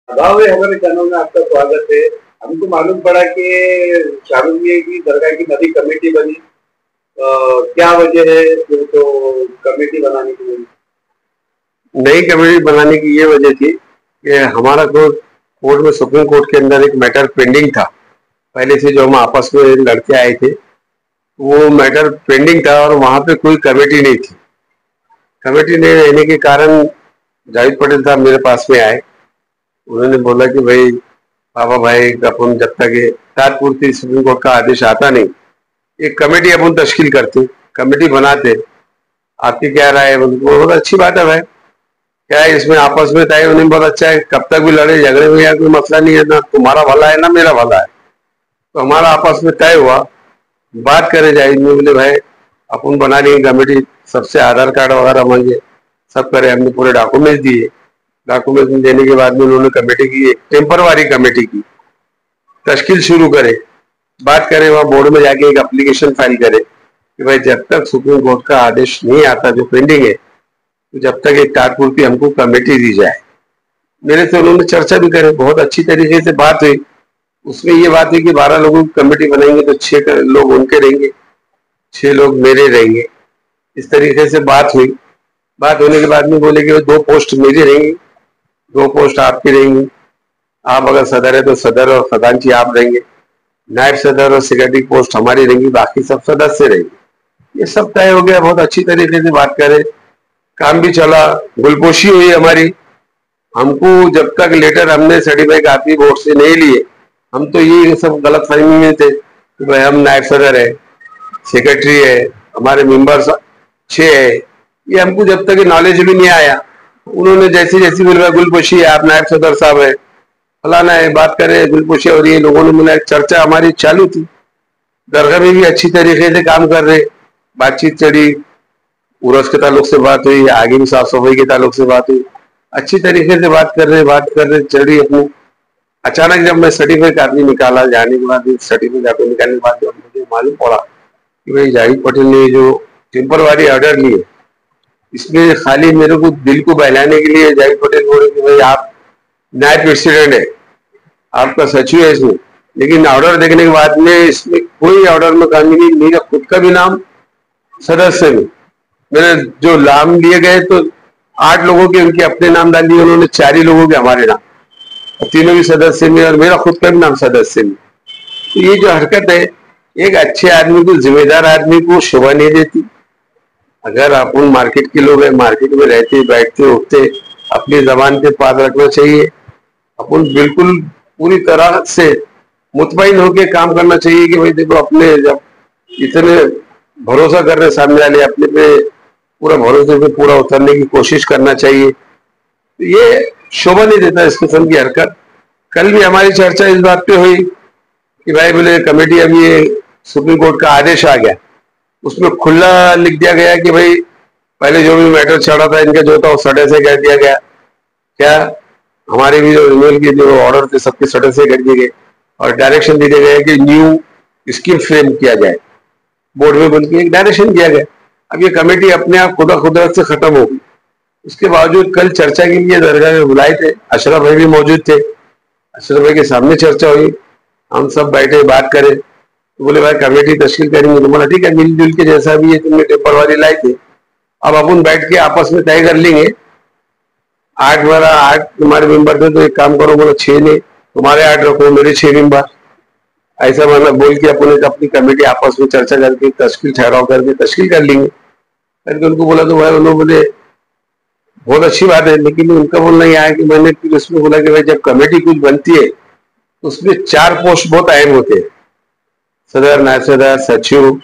भाव है, हमारे चैनल में आपका स्वागत है। हमको मालूम पड़ा कि शाहरुख मियां की दरगाह की नई कमेटी बनी। क्या वजह है तो कमेटी बनाने की? नई कमेटी बनाने की ये वजह थी कि हमारा कोर्ट में, सुप्रीम कोर्ट के अंदर एक मैटर पेंडिंग था। पहले से जो हम आपस में लड़के आए थे, वो मैटर पेंडिंग था और वहां पे कोई कमेटी नहीं थी। कमेटी नहीं रहने के कारण जाहिद पटेल साहब मेरे पास में आए। उन्होंने बोला कि भाई पापा भाई, अपन जब तक ये तात्पूर्ति सुप्रीम कोर्ट का आदेश आता नहीं, एक कमेटी अपन तश्कील करते, कमेटी बनाते। आपकी क्या राय है? बहुत अच्छी बात है भाई। क्या है इसमें, आपस में तय होने में बहुत अच्छा है। कब तक भी लड़े झगड़े में या कोई मसला नहीं है, ना तुम्हारा भला है ना मेरा भला है। तो हमारा आपस में तय हुआ, बात करे जाए। बोले भाई अपन बना लेंगे कमेटी, सबसे आधार कार्ड वगैरह मांगे, सब करे। हमने पूरे डॉक्यूमेंट्स दिए। डॉक्यूमेंट देने के बाद में उन्होंने कमेटी की, एक टेम्परवारी कमेटी की तश्कील शुरू करे। बात करें वहां बोर्ड में जाके एक एप्लीकेशन फाइल करे कि भाई जब तक सुप्रीम कोर्ट का आदेश नहीं आता जो पेंडिंग है, तो जब तक एक तात्पूर्ति हमको कमेटी दी जाए। मेरे से उन्होंने चर्चा भी करे, बहुत अच्छी तरीके से बात हुई। उसमें ये बात है कि 12 लोगों की कमेटी बनाएंगे तो 6 लोग उनके रहेंगे, 6 लोग मेरे रहेंगे। इस तरीके से बात हुई। बात होने के बाद में बोले कि 2 पोस्ट मेरी रहेंगी, 2 पोस्ट आपकी रहेंगी। आप अगर सदर है तो सदर और खजांची आप रहेंगे, नायब सदर और सेक्रेटरी पोस्ट हमारी रहेंगी, बाकी सब सदस्य रहेंगे। ये सब तय हो गया। बहुत अच्छी तरीके से बात करे, काम भी चला, गुलपोशी हुई हमारी। हमको जब तक लेटर हमने सर्टिफाइड कापी बोर्ड से नहीं लिए, हम तो ये सब गलत फहमी में थे कि भाई हम नायब सदर है, सेक्रेटरी है, हमारे मेंबर 6 है। ये हमको जब तक नॉलेज भी नहीं आया, उन्होंने जैसी जैसी बोला गुलपोशी है, आप नायब सदर साहब है, फलाना है, बात करें गुलपोशी। और ये लोगों ने मिला, चर्चा हमारी चालू थी। दरगाह में भी अच्छी तरीके से काम कर रहे, बातचीत चढ़ी, उरस के ताल्लुक से बात हुई, आगे भी साफ सफाई के ताल्लुक से बात हुई। अच्छी तरीके से बात कर रहे चढ़ी अपनी। अचानक जब मैं सर्टिफिकेट कापी निकाला, जाने के बाद सर्टिफिकेट कापी निकालने के बाद जब मुझे मालूम पड़ा कि भाई जाहिद पटेल ने जो टेम्परवारी ऑर्डर लिए, इसमें खाली मेरे को दिल को बहलाने के लिए जाहिद पटेल बोले कि भाई आप नायब प्रेसिडेंट है, आपका सचिव है इसमें। लेकिन ऑर्डर देखने के बाद में इसमें कोई ऑर्डर में कमी नहीं, मेरा खुद का भी नाम सदस्य में। मैंने जो नाम लिए गए तो 8 लोगों के उनके अपने नाम डाल दिए उन्होंने, 4 ही लोगों के हमारे नाम, तीनों भी सदस्य में और मेरा खुद का भी नाम सदस्य में। तो ये जो हरकत है, एक अच्छे आदमी को, जिम्मेदार आदमी को शोभा नहीं देती। अगर अपन मार्केट के लोग हैं, मार्केट में रहते बैठते उठते, अपनी जबान पे पास रखना चाहिए। अपन बिल्कुल पूरी तरह से मुतमईन होकर काम करना चाहिए कि भाई देखो, अपने जब इतने भरोसा कर रहे सामने वाले, अपने पे पूरा भरोसे पे पूरा उतरने की कोशिश करना चाहिए। तो ये शोभा नहीं देता इस किस्म की हरकत। कल भी हमारी चर्चा इस बात पे हुई कि भाई बोले कमेटी, अभी ये सुप्रीम कोर्ट का आदेश आ गया, उसमें खुला लिख दिया गया कि भाई पहले जो भी मैटर चढ़ा था इनका जो था वो सड़े से कर दिया गया। क्या हमारे भी जो ईमेल के जो ऑर्डर थे सबके सड़े से कर दिए गए और डायरेक्शन दे दिया गया कि न्यू स्कीम फ्रेम किया जाए। बोर्ड में बन के एक डायरेक्शन दिया गया। अब ये कमेटी अपने आप खुदा खुदरत से खत्म होगी। उसके बावजूद कल चर्चा के लिए दरगाह में बुलाए थे, अशरफ भाई भी मौजूद थे। अशरफ भाई के सामने चर्चा हुई, हम सब बैठे बात करें तो बोले भाई कमेटी तश्कील करेंगे। तो बोला ठीक है, मिलजुल के जैसा भी है, तुमने टेम्परवारी लाई थी, अब अपन बैठ के आपस में तय कर लेंगे। 8 वाला 8 तुम्हारे मेंबर थे तो एक काम करो, बोला 6 ने तुम्हारे 8 रखो, मेरे 6 मेंबर। ऐसा मतलब बोल के अपन अपनी कमेटी आपस में चर्चा करके तश्कील ठहराव करके तश्कील कर लेंगे करके उनको बोला। तो भाई उन्होंने बोले बहुत अच्छी बात है, लेकिन उनका बोलना यह है कि मैंने फिर उसमें बोला कि भाई जब कमेटी कुछ बनती है तो उसमें 4 पोस्ट बहुत अहम होते हैं, सदर, नायब सदर, सचिव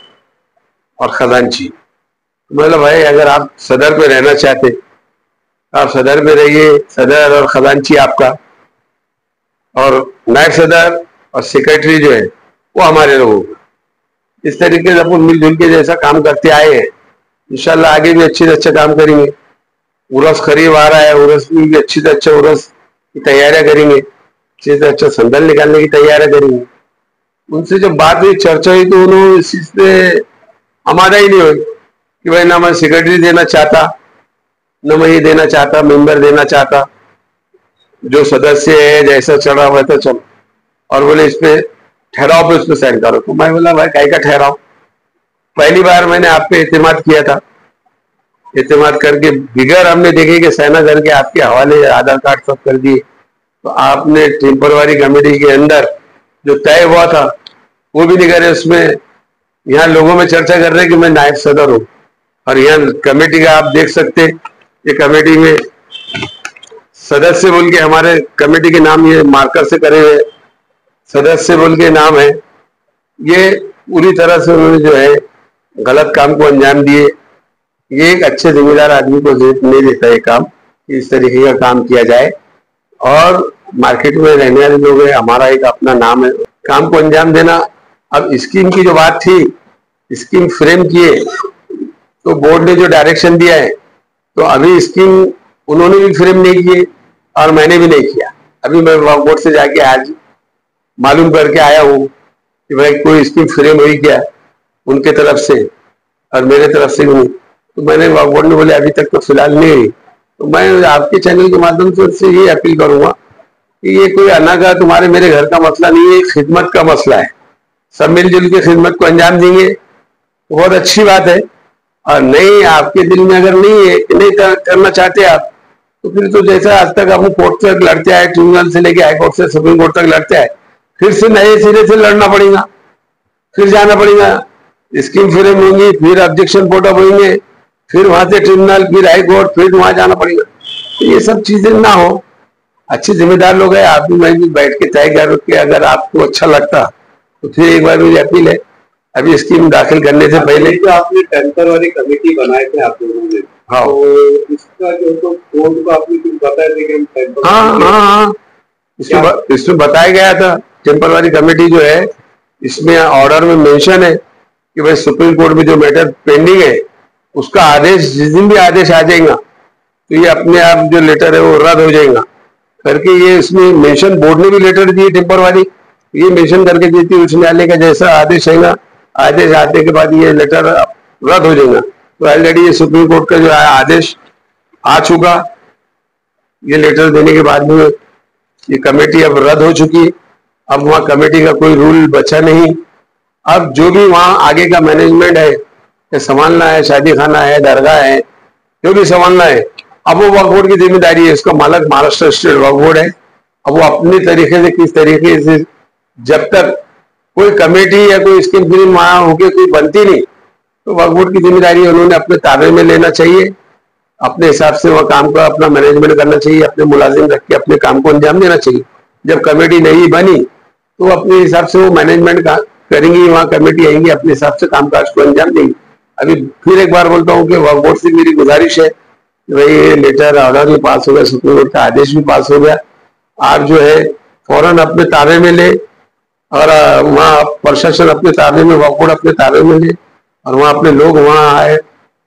और खजांची। तो मतलब भाई अगर आप सदर पे रहना चाहते तो आप सदर पे रहिए, सदर और खजांची आपका, और नायब सदर और सेक्रेटरी जो है वो हमारे लोगों का। इस तरीके से अपन मिलजुल के जैसा काम करते आए हैं, इंशाल्लाह आगे भी अच्छे से अच्छा काम करेंगे। उरस करीब आ रहा है, उरस में भी अच्छे से अच्छा उरस की तैयारियां करेंगे, अच्छे से अच्छा संदल निकालने की तैयारियां करेंगे। उनसे जब बात हुई, चर्चा हुई, तो उन्होंने इस चीज पे आमादा ही नहीं हुई कि भाई ना मैं सेक्रेटरी देना चाहता, न मैं ये देना चाहता, मेंबर देना चाहता। जो सदस्य है जैसा चढ़ा वैसा चलो, और बोले इस पे ठहराव पे उस पे साइन करो। तो मैं बोला भाई काय का ठहराव, पहली बार मैंने आप पे एतमाद किया था, एतमाद करके बिगैर हमने देखे कि सेना करके आपके हवाले आधार कार्ड सब कर दिए, तो आपने टेम्परवारी कमेटी के अंदर जो तय हुआ था वो भी नहीं करे। उसमें यहाँ लोगों में चर्चा कर रहे हैं कि मैं नायब सदर हूँ, और यहाँ कमेटी का आप देख सकते, ये कमेटी में सदस्य बोल के हमारे कमेटी के नाम ये मार्कर से करे हुए सदस्य बोल के नाम है। ये पूरी तरह से उन्होंने जो है गलत काम को अंजाम दिए। ये एक अच्छे जिम्मेदार आदमी को नहीं देता है काम कि इस तरीके का काम किया जाए। और मार्केट में रहने वाले लोग हैं, हमारा एक अपना नाम है, काम को अंजाम देना। अब स्कीम की जो बात थी, स्कीम फ्रेम किए तो बोर्ड ने जो डायरेक्शन दिया है, तो अभी स्कीम उन्होंने भी फ्रेम नहीं किए और मैंने भी नहीं किया। अभी मैं बोर्ड से जाके आज मालूम करके आया हूँ कि भाई कोई स्कीम फ्रेम हुई क्या उनके तरफ से और मेरे तरफ से नहीं। तो मैंने बोर्ड ने बोले अभी तक तो फिलहाल नहीं हुई। तो मैं आपके चैनल के माध्यम से ये अपील करूंगा कि ये कोई अनागा तुम्हारे मेरे घर का मसला नहीं है, खिदमत का मसला है। सब मिलजुल के खिदमत को अंजाम देंगे तो बहुत अच्छी बात है। और नहीं, आपके दिल में अगर नहीं है, नहीं करना चाहते आप, तो फिर तो जैसा आज तक हम कोर्ट तक लड़ते आए, ट्रिब्यूनल से लेके हाई कोर्ट से सुप्रीम कोर्ट तक लड़ते आए, फिर से नए सिरे से लड़ना पड़ेगा, फिर जाना पड़ेगा, स्कीम फ्रेम होंगी, फिर ऑब्जेक्शन पोर्ट अप होंगे, फिर वहां से ट्रिब्यूनल, फिर हाई कोर्ट, फिर वहां जाना पड़ेगा। तो ये सब चीजें ना हो। अच्छे जिम्मेदार लोग हैं, आप भी मैं भी बैठ के तय कर के अगर आपको अच्छा लगता तो फिर एक बार मेरी अपील है, अभी स्कीम दाखिल करने से पहले जो आपने टेम्पररी कमेटी बनाए थे आप लोगों ने, हाँ, तो इसका जो तो कोर्ट को आपने कुछ बताया था कि हाँ, इसमें बताया गया था। टेम्पररी कमेटी जो है, इसमें ऑर्डर में मेंशन है कि भाई सुप्रीम कोर्ट में जो मैटर पेंडिंग है उसका आदेश, जिस दिन भी आदेश आ जाएगा तो ये अपने आप जो लेटर है वो रद्द हो जाएगा करके, ये इसमें मेंशन बोर्ड ने भी लेटर दिए टेम्पररी, ये मेंशन करके दी थी उच्च न्यायालय का जैसा आदेश आएगा, आदेश आने के बाद ये लेटर रद्द हो जाएगा। तो ऑलरेडी ये सुप्रीम कोर्ट का जो आदेश आ चुका, ये लेटर देने के बाद में ये कमेटी अब रद्द हो चुकी। अब वहाँ कमेटी का कोई रूल बचा नहीं। अब जो भी वहाँ आगे का मैनेजमेंट है, संभालना है, शादी खाना है, दरगाह है, जो भी संभालना है, अब वो वक्फ बोर्ड की जिम्मेदारी है। इसका मालक महाराष्ट्र स्टेट वक्फ बोर्ड है। अब वो अपने तरीके से, किस तरीके से, जब तक कोई कमेटी या कोई स्कीम फ्रेम वहां होके कोई बनती नहीं, तो वक्फ बोर्ड की जिम्मेदारी उन्होंने अपने ताबे में लेना चाहिए, अपने हिसाब से वह काम का अपना मैनेजमेंट करना चाहिए, अपने मुलाजिम रख के अपने काम को अंजाम देना चाहिए। जब कमेटी नहीं बनी तो अपने हिसाब से वो मैनेजमेंट करेंगी, वहाँ कमेटी आएंगी, अपने हिसाब से कामकाज को अंजाम देंगी। अभी फिर एक बार बोलता हूँ कि वक्फ बोर्ड से मेरी गुजारिश है कि भाई ये लेटर ऑर्डर भी पास हो गया, सुप्रीम कोर्ट का आदेश भी पास हो गया, आप जो है फौरन अपने ताबे में ले, और वहाँ प्रशासन अपने ताबे में, वक्फ बोर्ड अपने ताबे में ले, और वहाँ अपने लोग वहाँ आए,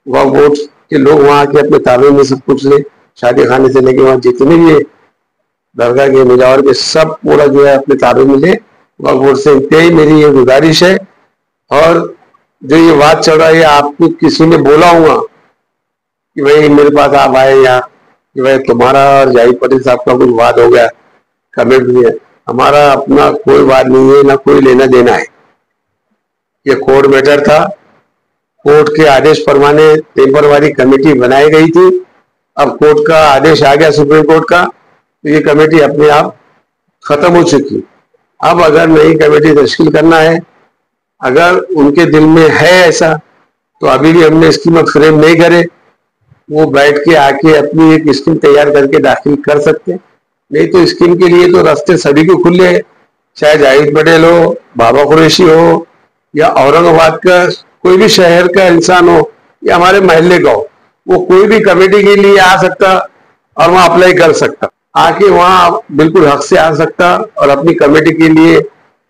वक्फ बोर्ड के लोग वहाँ आके अपने ताबे में सब कुछ ले, शादी खाने से लेके वहाँ जितने भी दरगाह के मुजावर के सब पूरा जो है अपने ताबे में ले। वक्फ बोर्ड से इतनी ही मेरी ये गुजारिश है। और जो ये बात चल रहा है, आपको किसी ने बोला होगा कि भाई मेरे पास आप आए यहाँ कि भाई तुम्हारा और जाहिद पटेल साहब का कुछ बात हो गया कमेटी में, हमारा अपना कोई बात नहीं है, ना कोई लेना देना है। ये कोर्ट मैटर था, कोर्ट के आदेश परमाने टेम्परवारी कमेटी बनाई गई थी। अब कोर्ट का आदेश आ गया सुप्रीम कोर्ट का, तो ये कमेटी अपने आप खत्म हो चुकी। अब अगर नई कमेटी तश्कील करना है, अगर उनके दिल में है ऐसा, तो अभी भी हमने स्कीम फ्रेम नहीं करे, वो बैठ के आके अपनी एक स्कीम तैयार करके दाखिल कर सकते। नहीं तो स्कीम के लिए तो रास्ते सभी को खुले हैं, चाहे जाहिद पटेल हो, बाबा कुरैशी हो, या औरंगाबाद का कोई भी शहर का इंसान हो, या हमारे महल्ले का हो, वो कोई भी कमेटी के लिए आ सकता और वहाँ अप्लाई कर सकता, आके वहाँ बिल्कुल हक से आ सकता और अपनी कमेटी के लिए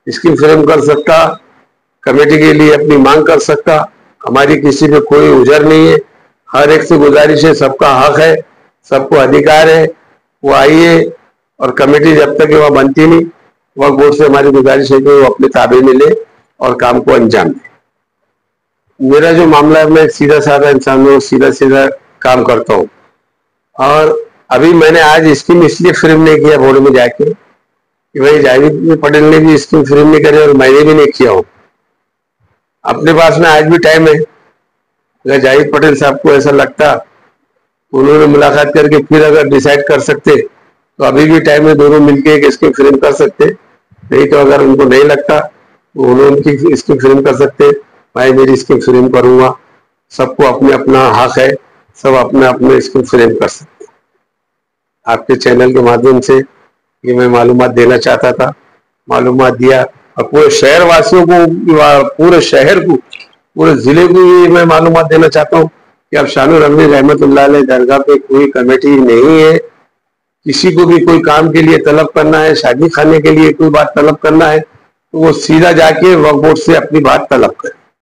स्कीम फ्रेम कर सकता, कमेटी के लिए अपनी मांग कर सकता। हमारी किसी पे कोई उजर नहीं है, हर एक से गुजारिश है, सबका हक है, सबको अधिकार है, वो आइए। और कमेटी जब तक वह बनती नहीं, वक्फ बोर्ड से हमारी गुजारिश है कि वो अपने ताबे में ले और काम को अंजाम दे। मेरा जो मामला है, मैं सीधा साधा इंसान हूँ, सीधा सीधा काम करता हूँ, और अभी मैंने आज स्कीम इसलिए फ्रेम नहीं किया बोर्ड में जाके कि भाई जावेद पटेल ने भी स्कीम फ्रेम नहीं करे और मैंने भी नहीं किया हूँ। अपने पास में आज भी टाइम है। अगर जावेद पटेल साहब को ऐसा लगता, उन्होंने मुलाकात करके फिर अगर डिसाइड कर सकते तो अभी भी टाइम है, दोनों मिलके एक स्कीम फ्रेम कर सकते। नहीं तो अगर उनको नहीं लगता तो उन्होंने उनकी स्कीम फ्रेम कर सकते, मैं मेरी स्कीम फ्रेम करूंगा। सबको अपने अपना हक है, सब अपने अपने स्कीम फ्रेम कर सकते। आपके चैनल के माध्यम से ये मैं मालूमात देना चाहता था, मालूमात दिया। और पूरे शहर वासियों को, पूरे शहर को, पूरे जिले को ये मैं मालूमात देना चाहता हूँ कि अब शानू रंगीन रहमतुल्लाह अलैह दरगाह पे कोई कमेटी नहीं है। किसी को भी कोई काम के लिए तलब करना है, शादी खाने के लिए कोई बात तलब करना है, तो वो सीधा जाके वक्फ बोर्ड से अपनी बात तलब करे।